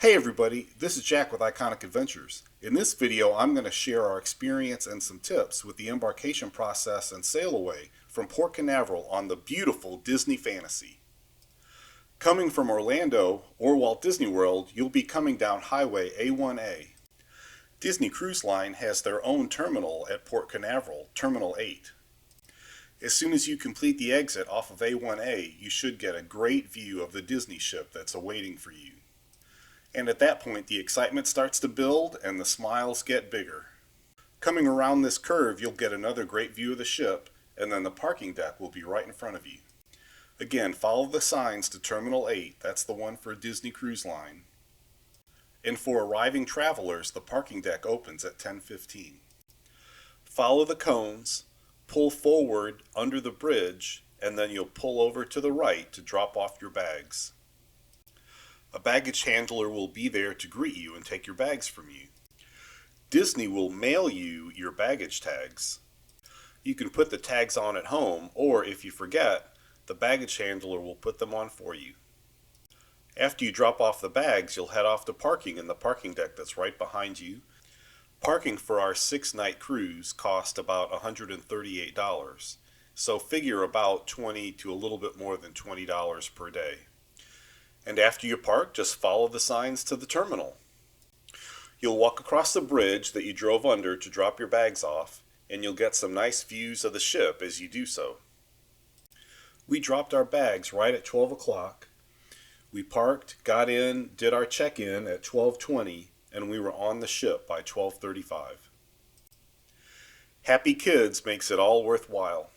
Hey everybody, this is Jack with Iconic Adventures. In this video, I'm going to share our experience and some tips with the embarkation process and Sailaway from Port Canaveral on the beautiful Disney Fantasy. Coming from Orlando or Walt Disney World, you'll be coming down Highway A1A. Disney Cruise Line has their own terminal at Port Canaveral, Terminal 8. As soon as you complete the exit off of A1A, you should get a great view of the Disney ship that's awaiting for you. And at that point, the excitement starts to build and the smiles get bigger. Coming around this curve, you'll get another great view of the ship, and then the parking deck will be right in front of you. Again, follow the signs to Terminal 8, that's the one for Disney Cruise Line. And for arriving travelers, the parking deck opens at 10:15. Follow the cones, pull forward under the bridge, and then you'll pull over to the right to drop off your bags. A baggage handler will be there to greet you and take your bags from you. Disney will mail you your baggage tags. You can put the tags on at home, or if you forget, the baggage handler will put them on for you. After you drop off the bags, you'll head off to parking in the parking deck that's right behind you. Parking for our 6-night cruise cost about $138, so figure about $20 to a little bit more than $20 per day. And after you park, just follow the signs to the terminal. You'll walk across the bridge that you drove under to drop your bags off, and you'll get some nice views of the ship as you do so. We dropped our bags right at 12 o'clock. We parked, got in, did our check-in at 12:20, and we were on the ship by 12:35. Happy kids makes it all worthwhile.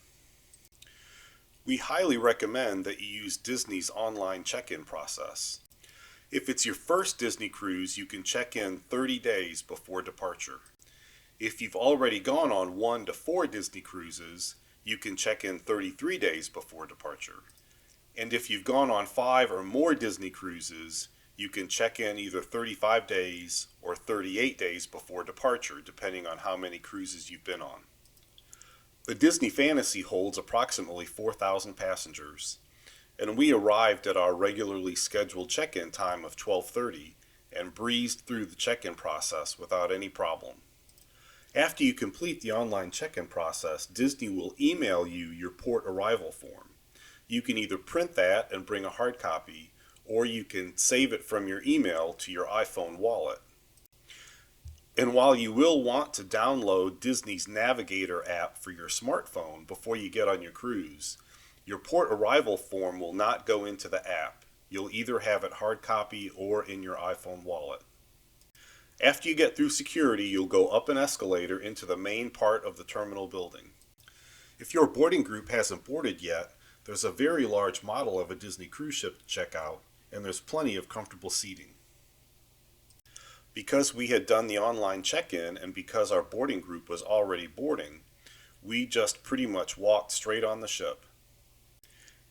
We highly recommend that you use Disney's online check-in process. If it's your first Disney cruise, you can check in 30 days before departure. If you've already gone on 1 to 4 Disney cruises, you can check in 33 days before departure. And if you've gone on 5 or more Disney cruises, you can check in either 35 days or 38 days before departure, depending on how many cruises you've been on. The Disney Fantasy holds approximately 4,000 passengers, and we arrived at our regularly scheduled check-in time of 12:30 and breezed through the check-in process without any problem. After you complete the online check-in process, Disney will email you your port arrival form. You can either print that and bring a hard copy, or you can save it from your email to your iPhone wallet. And while you will want to download Disney's Navigator app for your smartphone before you get on your cruise, your port arrival form will not go into the app. You'll either have it hard copy or in your iPhone wallet. After you get through security, you'll go up an escalator into the main part of the terminal building. If your boarding group hasn't boarded yet, there's a very large model of a Disney cruise ship to check out, and there's plenty of comfortable seating. Because we had done the online check-in and because our boarding group was already boarding, we just pretty much walked straight on the ship.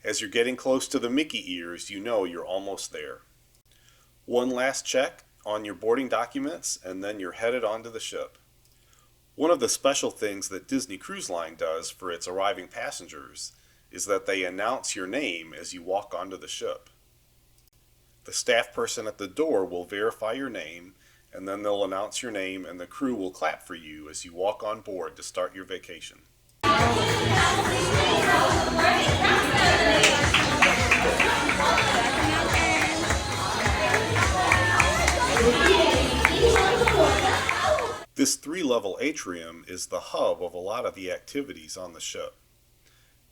As you're getting close to the Mickey ears, you know you're almost there. One last check on your boarding documents, and then you're headed onto the ship. One of the special things that Disney Cruise Line does for its arriving passengers is that they announce your name as you walk onto the ship. The staff person at the door will verify your name, and then they'll announce your name and the crew will clap for you as you walk on board to start your vacation. This 3-level atrium is the hub of a lot of the activities on the ship.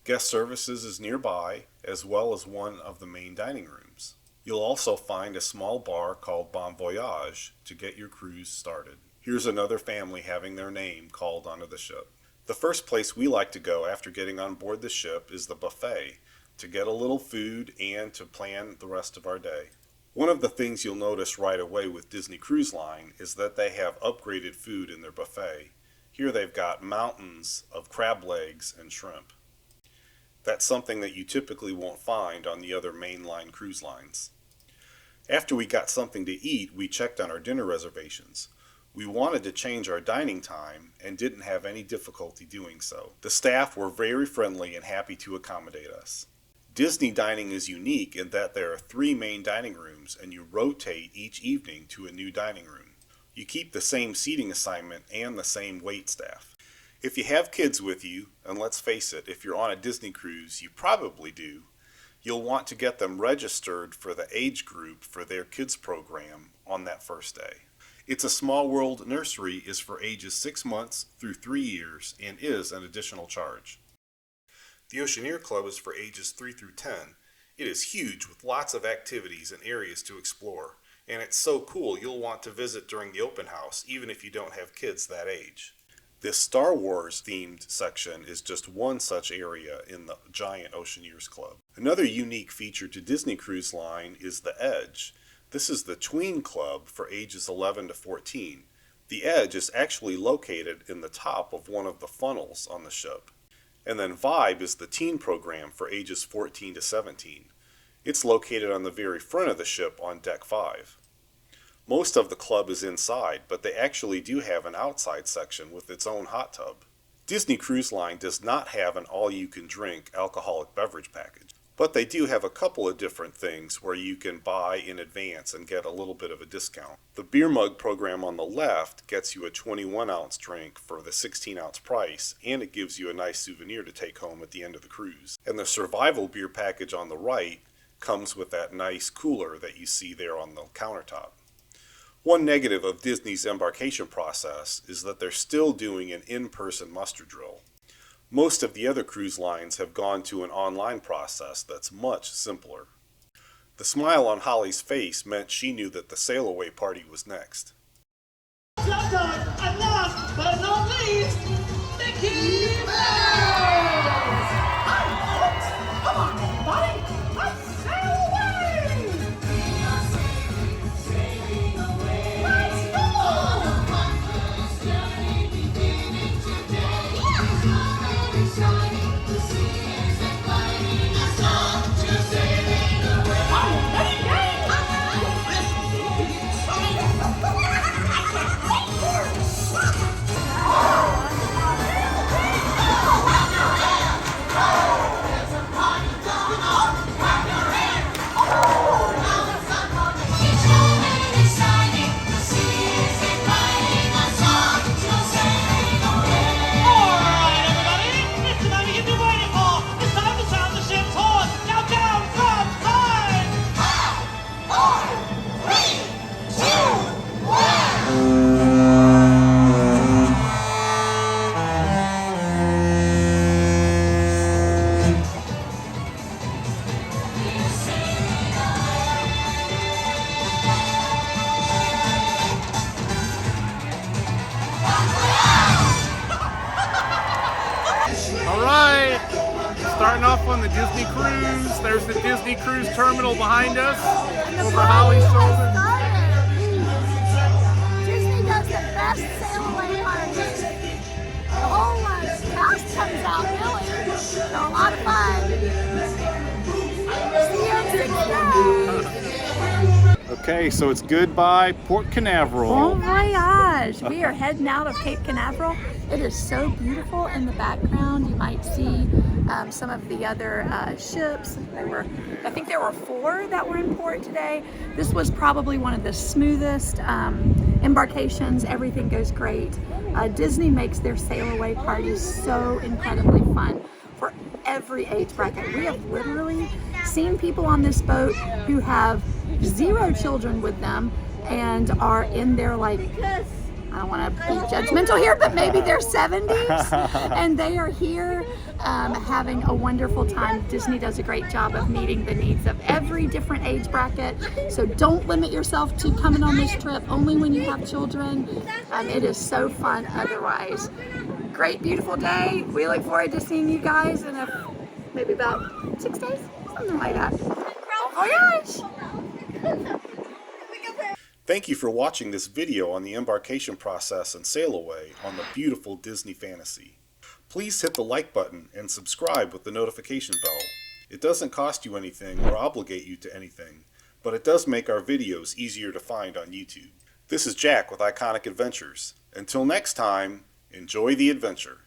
Guest services is nearby, as well as one of the main dining rooms. You'll also find a small bar called Bon Voyage to get your cruise started. Here's another family having their name called onto the ship. The first place we like to go after getting on board the ship is the buffet, to get a little food and to plan the rest of our day. One of the things you'll notice right away with Disney Cruise Line is that they have upgraded food in their buffet. Here they've got mountains of crab legs and shrimp. That's something that you typically won't find on the other mainline cruise lines. After we got something to eat, we checked on our dinner reservations. We wanted to change our dining time and didn't have any difficulty doing so. The staff were very friendly and happy to accommodate us. Disney dining is unique in that there are 3 main dining rooms and you rotate each evening to a new dining room. You keep the same seating assignment and the same wait staff. If you have kids with you, and let's face it, if you're on a Disney cruise, you probably do, you'll want to get them registered for the age group for their kids program on that first day. It's a Small World Nursery is for ages 6 months through 3 years and is an additional charge. The Oceaneer Club is for ages 3 through 10. It is huge with lots of activities and areas to explore. And it's so cool you'll want to visit during the open house, even if you don't have kids that age. This Star Wars themed section is just one such area in the giant Oceaneers Club. Another unique feature to Disney Cruise Line is the Edge. This is the tween club for ages 11 to 14. The Edge is actually located in the top of one of the funnels on the ship. And then Vibe is the teen program for ages 14 to 17. It's located on the very front of the ship on Deck 5. Most of the club is inside, but they actually do have an outside section with its own hot tub. Disney Cruise Line does not have an all-you-can-drink alcoholic beverage package, but they do have a couple of different things where you can buy in advance and get a little bit of a discount. The beer mug program on the left gets you a 21-ounce drink for the 16-ounce price, and it gives you a nice souvenir to take home at the end of the cruise. And the survival beer package on the right comes with that nice cooler that you see there on the countertop. One negative of Disney's embarkation process is that they're still doing an in-person muster drill. Most of the other cruise lines have gone to an online process that's much simpler. The smile on Holly's face meant she knew that the Sailaway party was next. And last but not least, Mickey Mouse! Come on, everybody! Let's sail away! We are sailing away. Let's go! On a wondrous journey beginning today. The sun is shining, the sea is inviting us all to sailing away. Oh, ready, gang? Alright, starting off on the Disney Cruise. There's the Disney Cruise terminal behind us, over Holly's shoulder. Disney does the best Sailaway parties. The whole cast comes out, really. So a lot of fun. See you in 6 days. Okay, so it's goodbye Port Canaveral. Oh my gosh, we are heading out of Cape Canaveral. It is so beautiful in the background. You might see some of the other ships. I think there were 4 that were in port today. This was probably one of the smoothest embarkations. Everything goes great. Disney makes their Sailaway parties so incredibly fun for every age bracket. We have literally seen people on this boat who have 0 children with them and are in their, like, I don't want to be judgmental here, but maybe they're 70s and they are here having a wonderful time. Disney does a great job of meeting the needs of every different age bracket. So don't limit yourself to coming on this trip only when you have children. It is so fun otherwise. Great, beautiful day. We look forward to seeing you guys in maybe about 6 days, something like that. Oh my gosh! Thank you for watching this video on the embarkation process and Sailaway on the beautiful Disney Fantasy. Please hit the like button and subscribe with the notification bell. It doesn't cost you anything or obligate you to anything, but it does make our videos easier to find on YouTube. This is Jack with Iconic Adventures. Until next time, enjoy the adventure.